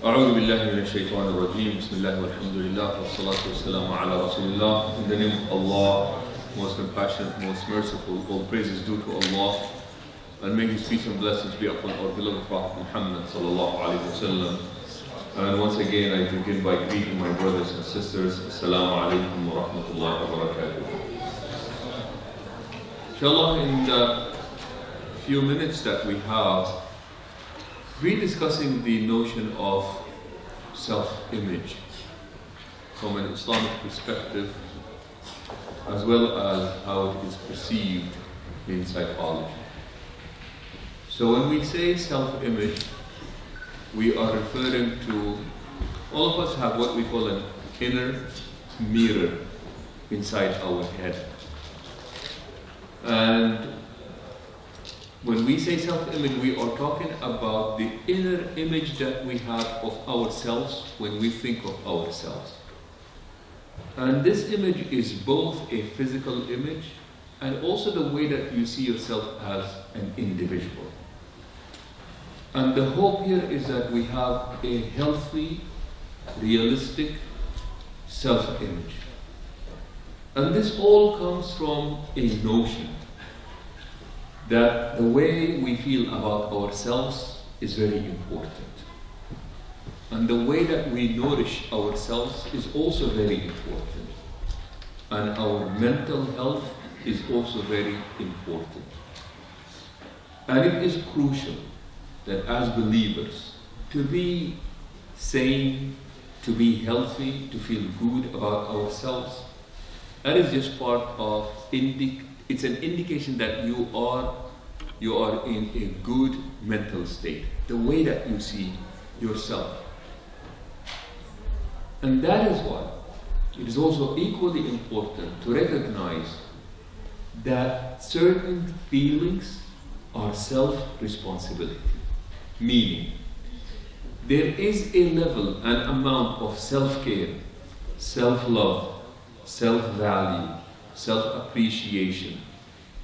أعوذ بالله من الشيطان الرجيم بسم الله والحمد لله والصلاة والسلام على رسول الله. In the name of Allah, most compassionate, most merciful, all praises due to Allah, and may His peace and blessings be upon our beloved Prophet Muhammad sallallahu alaihi wasallam. And once again, I begin by greeting my brothers and sisters. Assalamu alaikum wa rahmatullahi wa barakatuh. Inshallah, in the few minutes that we have, we're discussing the notion of self-image from an Islamic perspective, as well as how it is perceived in psychology. So when we say self-image, we are referring to, all of us have what we call an inner mirror inside our head. And when we say self-image, we are talking about the inner image that we have of ourselves when we think of ourselves. And this image is both a physical image and also the way that you see yourself as an individual. And the hope here is that we have a healthy, realistic self-image. And this all comes from a notion that the way we feel about ourselves is very important. And the way that we nourish ourselves is also very important. And our mental health is also very important. And it is crucial that as believers, to be sane, to be healthy, to feel good about ourselves, that is just part of it's an indication that you are in a good mental state, the way that you see yourself. And that is why it is also equally important to recognize that certain feelings are self-responsibility. Meaning, there is a level and amount of self-care, self-love, self-value, self-appreciation,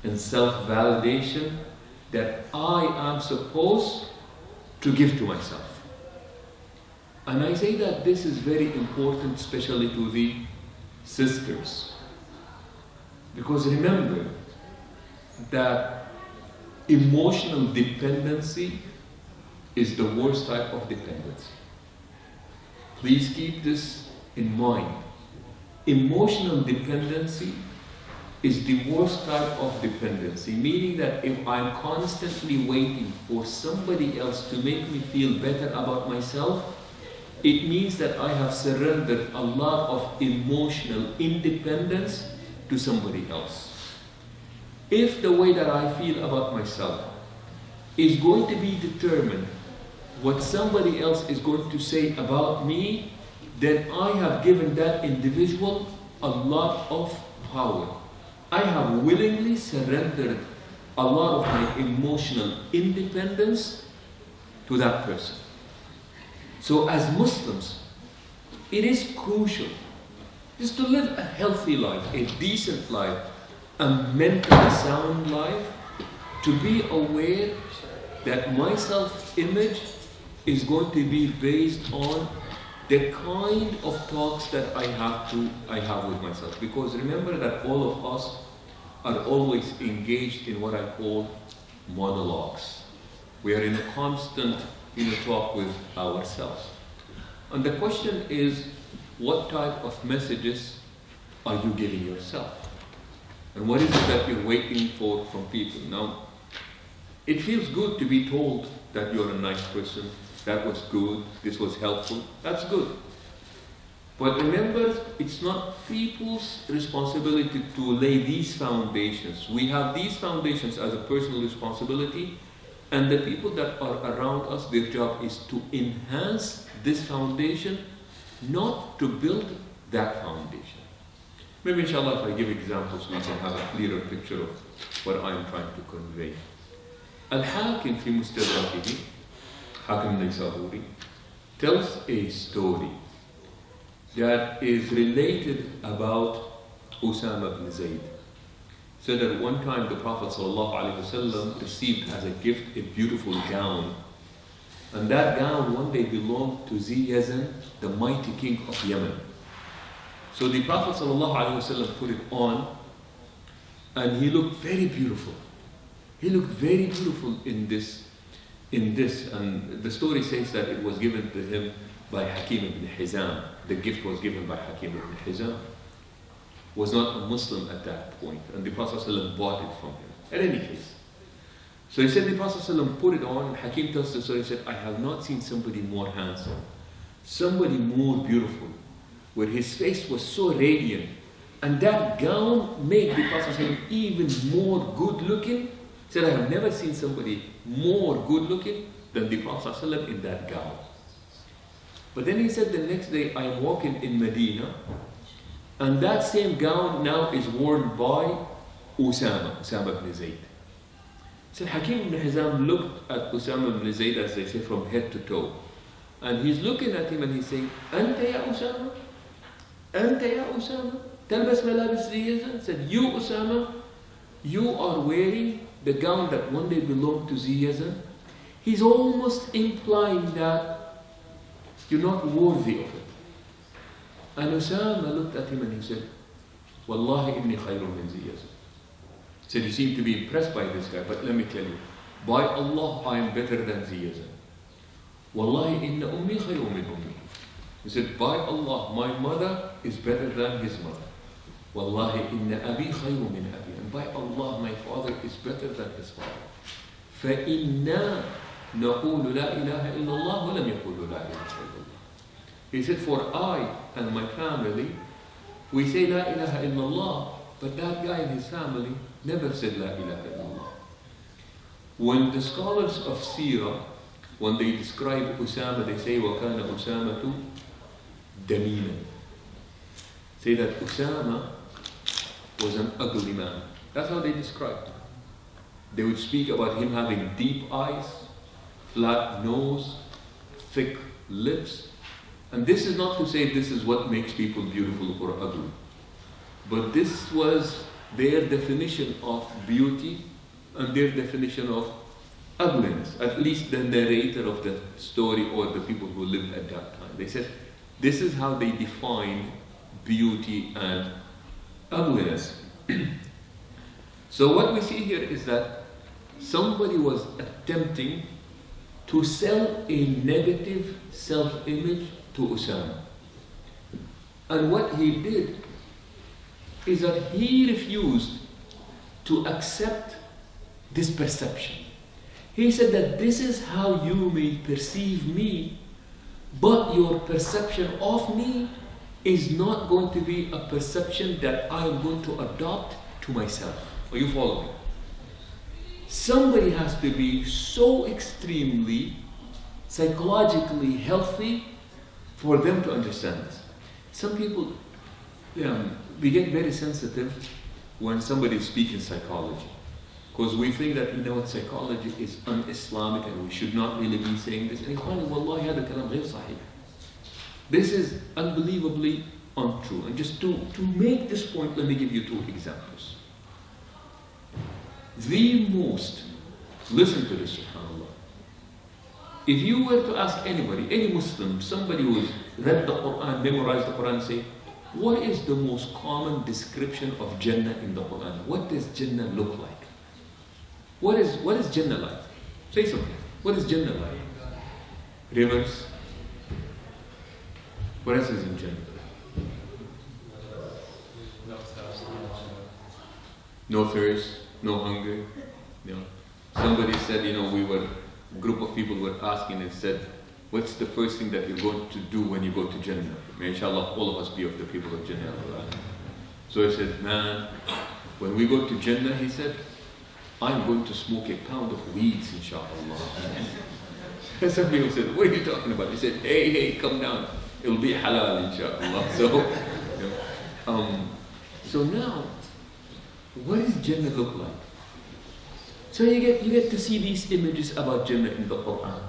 and self-validation that I am supposed to give to myself. And I say that this is very important, especially to the sisters. Because remember that emotional dependency is the worst type of dependency. Please keep this in mind. Emotional dependency is the worst type of dependency, meaning that if I'm constantly waiting for somebody else to make me feel better about myself, it means that I have surrendered a lot of emotional independence to somebody else. If the way that I feel about myself is going to be determined what somebody else is going to say about me, then I have given that individual a lot of power. I have willingly surrendered a lot of my emotional independence to that person. So as Muslims, it is crucial just to live a healthy life, a decent life, a mentally sound life, to be aware that my self-image is going to be based on the kind of talks that I have with myself. Because remember that all of us are always engaged in what I call monologues. We are in a constant talk with ourselves. And the question is, what type of messages are you giving yourself? And what is it that you're waiting for from people? Now, it feels good to be told that you're a nice person, that was good, this was helpful, that's good. But remember, it's not people's responsibility to lay these foundations. We have these foundations as a personal responsibility, and the people that are around us, their job is to enhance this foundation, not to build that foundation. Maybe inshallah if I give examples, we can have a clearer picture of what I'm trying to convey. Al-Hakim fi Mustadrakihi, Hakim al-Naysaburi, tells a story that is related about Usama ibn Zayd. So that one time the Prophet ﷺ received as a gift a beautiful gown And that gown one day belonged to Ziyazan, the mighty king of Yemen. So the Prophet ﷺ put it on, and he looked very beautiful. He looked very beautiful in this. And the story says that it was given to him by Hakim ibn Hizam. The gift was given by Hakim ibn Hizam. Was not a Muslim at that point, and the Prophet ﷺ bought it from him. In any case, so he said the Prophet ﷺ put it on, and Hakim tells the story, he said, I have not seen somebody more handsome, somebody more beautiful, where his face was so radiant, and that gown made the Prophet ﷺ even more good looking. He said, I have never seen somebody more good looking than the Prophet ﷺ in that gown. But then he said the next day, I am walking in Medina, and that same gown now is worn by Usama ibn Zayd. So Hakim ibn Hizam looked at Usama ibn Zayd, as they say, from head to toe. And he's looking at him and he's saying, Anta ya Usama? Anta ya Usama? Talbas malabis Ziyazan? Said, you Usama, you are wearing the gown that one day belonged to Ziyazan. He's almost implying that you're not worthy of it. And Usama looked at him and he said, Wallahi inni khayrun min Ziyazan. He said, you seem to be impressed by this guy, but let me tell you, by Allah, I am better than Ziyazan. Wallahi inna ummi khayrun min ummi. He said, by Allah, my mother is better than his mother. Wallahi inna abi khayrun min abi. And by Allah, my father is better than his father. فَإِنَّا نَقُولُ لَا إِلَهَ إِلَّا اللَّهُ وَلَمْ يَقُولُ لَا إِلَهَ إِلَّا اللَّهُ. He said, for I and my family, we say La ilaha illallah, but that guy and his family never said La ilaha illallah. When the scholars of Seerah, when they describe Usama, they say, وَكَانَ أُسَامَةُ دَمِينًا. Say that Usama was an ugly man. That's how they described him. They would speak about him having deep eyes, flat nose, thick lips. And this is not to say this is what makes people beautiful or ugly. But this was their definition of beauty and their definition of ugliness. At least the narrator of the story or the people who lived at that time. They said this is how they defined beauty and ugliness. So what we see here is that somebody was attempting to sell a negative self-image to Usama. And what he did is that he refused to accept this perception. He said that this is how you may perceive me, but your perception of me is not going to be a perception that I am going to adopt to myself. Are you following? Somebody has to be so extremely psychologically healthy for them to understand this. Some people, we get very sensitive when somebody is speaking psychology, because we think that psychology is un-Islamic and we should not really be saying this. And wallahi hada kalam ghayr sahih. This is unbelievably untrue. And just to make this point, let me give you two examples. Listen to this, subhanAllah. If you were to ask anybody, any Muslim, somebody who has read the Quran, memorized the Quran, say, what is the most common description of Jannah in the Quran? What does Jannah look like? What is Jannah like? Say something. What is Jannah like? Rivers. What else is in Jannah? No thirst, no hunger. Somebody said, a group of people were asking and said, what's the first thing that you're going to do when you go to Jannah? May inshallah all of us be of the people of Jannah. So he said, man, when we go to Jannah, he said, I'm going to smoke a pound of weeds, inshallah. Some people said, what are you talking about? He said, hey, come down. It'll be halal, inshallah. So now, what does Jannah look like? So you get to see these images about Jannah in the Quran.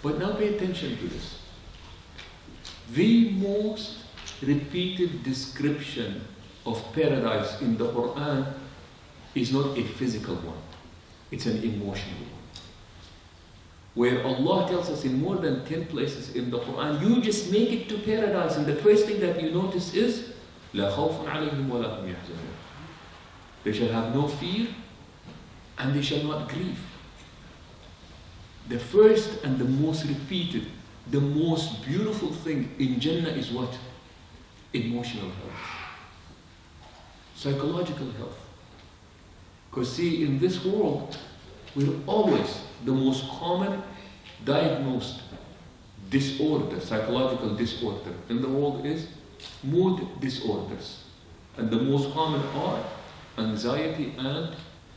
But now pay attention to this. The most repeated description of paradise in the Quran is not a physical one. It's an emotional one. where Allah tells us in more than 10 places in the Quran, you just make it to paradise, and the first thing that you notice is لا خوف عليهم ولا هم يحزنون. They shall have no fear and they shall not grieve. The first and the most repeated, the most beautiful thing in Jannah is what? Emotional health, psychological health. Because see, in this world, we're always the most common diagnosed disorder, psychological disorder in the world is mood disorders. And the most common are anxiety and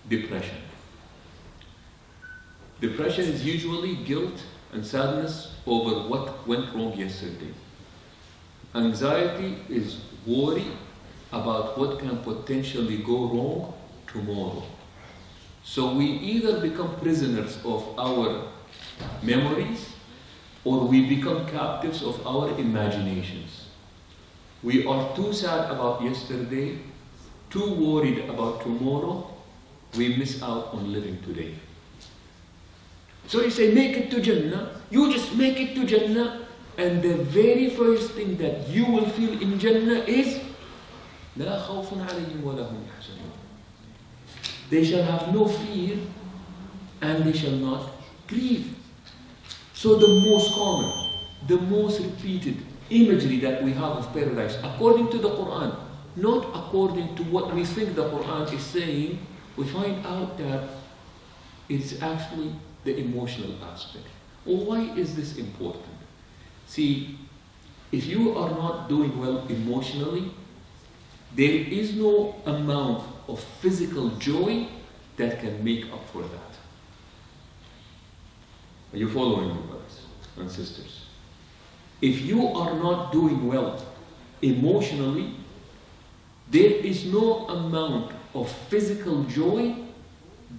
depression. Depression is usually guilt and sadness over what went wrong yesterday. Anxiety is worry about what can potentially go wrong tomorrow. So we either become prisoners of our memories or we become captives of our imaginations. We are too sad about yesterday, too worried about tomorrow, we miss out on living today. So you say, make it to Jannah, you just make it to Jannah, and the very first thing that you will feel in Jannah is لا خوف عليهم ولا هم يحزنون. They shall have no fear and they shall not grieve. So the most common, the most repeated imagery that we have of paradise, according to the Quran, not according to what we think the Quran is saying, we find out that it's actually the emotional aspect. Well, why is this important? See, if you are not doing well emotionally, there is no amount of physical joy that can make up for that. Are you following me, brothers and sisters? If you are not doing well emotionally, there is no amount of physical joy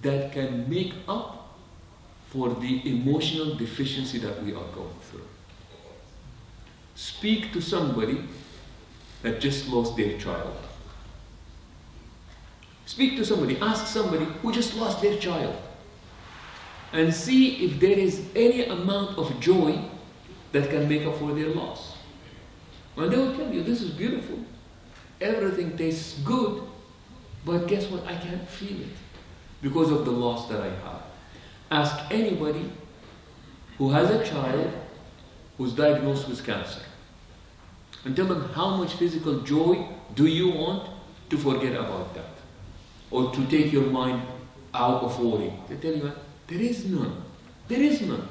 that can make up for the emotional deficiency that we are going through. Speak to somebody that just lost their child. Speak to somebody, ask somebody who just lost their child, and see if there is any amount of joy that can make up for their loss. And they will tell you, this is beautiful. Everything tastes good, but guess what? I can't feel it because of the loss that I have. Ask anybody who has a child who's diagnosed with cancer and tell them how much physical joy do you want to forget about that or to take your mind out of worry. They tell you, there is none. There is none.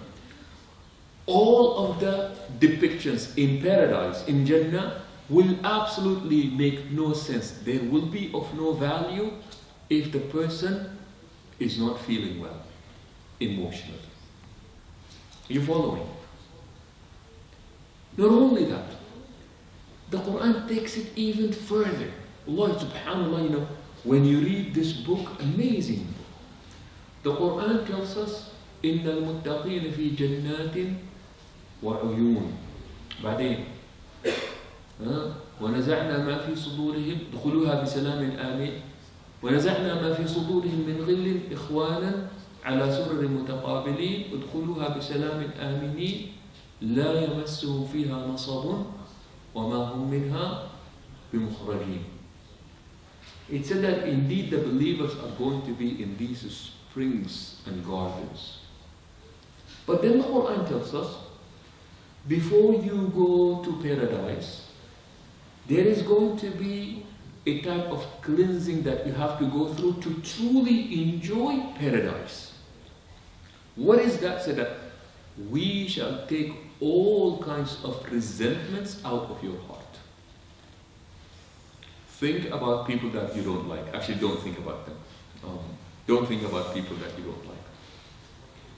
All of the depictions in paradise, in Jannah, will absolutely make no sense. They will be of no value if the person is not feeling well emotionally. Are you following? Not only that, the Quran takes it even further. Allah subhanAllah, when you read this book, amazing book, the Quran tells us, إِنَّ الْمُتَّقِينَ فِي جَنَّاتٍ وَعُيُونٍ. بعدين ونزعنا ما في صدورهم ادخلوها بسلام آمين ونزعنا ما في صدورهم من غل إخوانا على سرر متقابلين ادخلوها بسلام آمنين لا يمسهم فيها نصب وما هم منها بمخرجين. It said that indeed the believers are going to be in these springs and gardens. But then the Quran tells us, before you go to paradise, there is going to be a type of cleansing that you have to go through to truly enjoy paradise. What is that? So that we shall take all kinds of resentments out of your heart. Think about people that you don't like. Actually, don't think about them. Don't think about people that you don't like.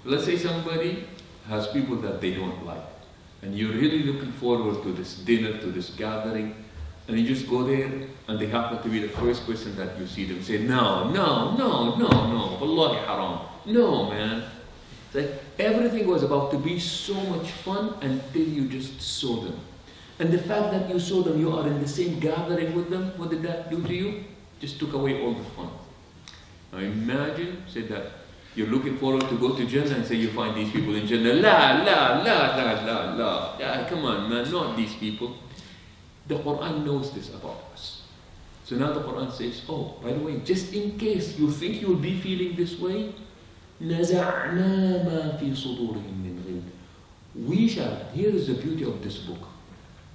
Let's say somebody has people that they don't like, and you're really looking forward to this dinner, to this gathering, and you just go there, and they happen to be the first person that you see them say, no, wallahi haram. No, man. It's like everything was about to be so much fun until you just saw them. And the fact that you saw them, you are in the same gathering with them, what did that do to you? Just took away all the fun. Now imagine, say that You're looking forward to go to Jannah and say you find these people in Jannah. La, la, la, la, la, la. Yeah, come on, man, not these people. The Quran knows this about us. So now the Quran says, oh, by the way, just in case you think you'll be feeling this way, نَزَعْنَا مَا فِي صُدُورِهِم مِّنْ غِلٍّ. We shall, here is the beauty of this book.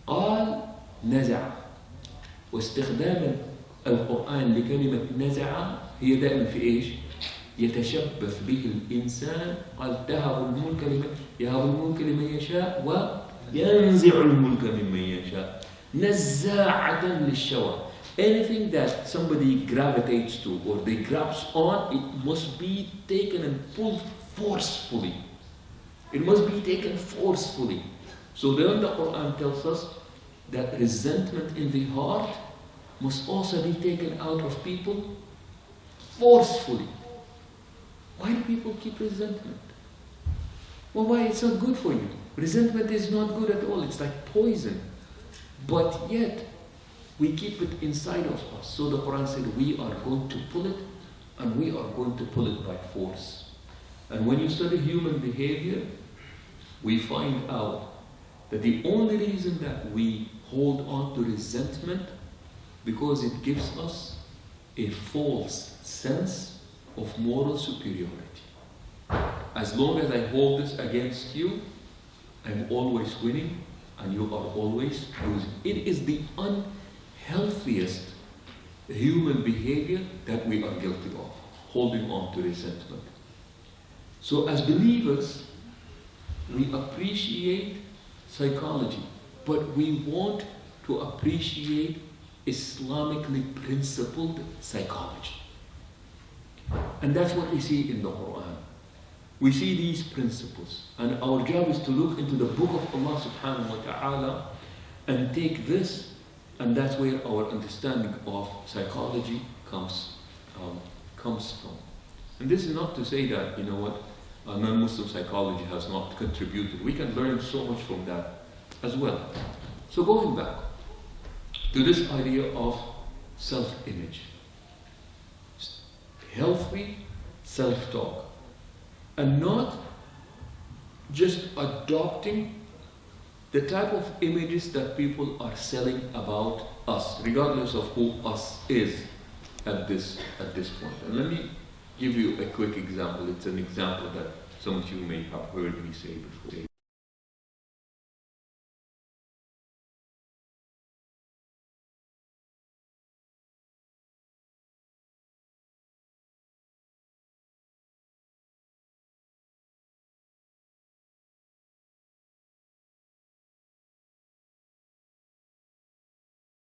قال نزع. واستخدام القرآن لكلمة نزع هي دائما في إيش؟ يتشبث به الإنسان. قال يهب الملك لمن يشاء وينزع الملك ممن يشاء. نزاعة للشوى. Anything that somebody gravitates to or they grasp on, it must be taken and pulled forcefully. It must be taken forcefully. So then the Quran tells us that resentment in the heart must also be taken out of people forcefully. Why do people keep resentment? Well, why? It's not good for you. Resentment is not good at all. It's like poison. But yet, we keep it inside of us. So the Quran said, we are going to pull it, and we are going to pull it by force. And when you study human behavior, we find out that the only reason that we hold on to resentment because it gives us a false sense of moral superiority. As long as I hold this against you, I'm always winning and you are always losing. It is the unhealthiest human behavior that we are guilty of, holding on to resentment. So as believers, we appreciate psychology, but we want to appreciate Islamically principled psychology. And that's what we see in the Quran. We see these principles, and our job is to look into the book of Allah subhanahu wa ta'ala and take this, and that's where our understanding of psychology comes from. And this is not to say that, you know what, non-Muslim psychology has not contributed. We can learn so much from that as well. So going back to this idea of self-image, healthy self-talk, and not just adopting the type of images that people are selling about us, regardless of who us is at this point. And let me give you a quick example. It's an example that some of you may have heard me say before.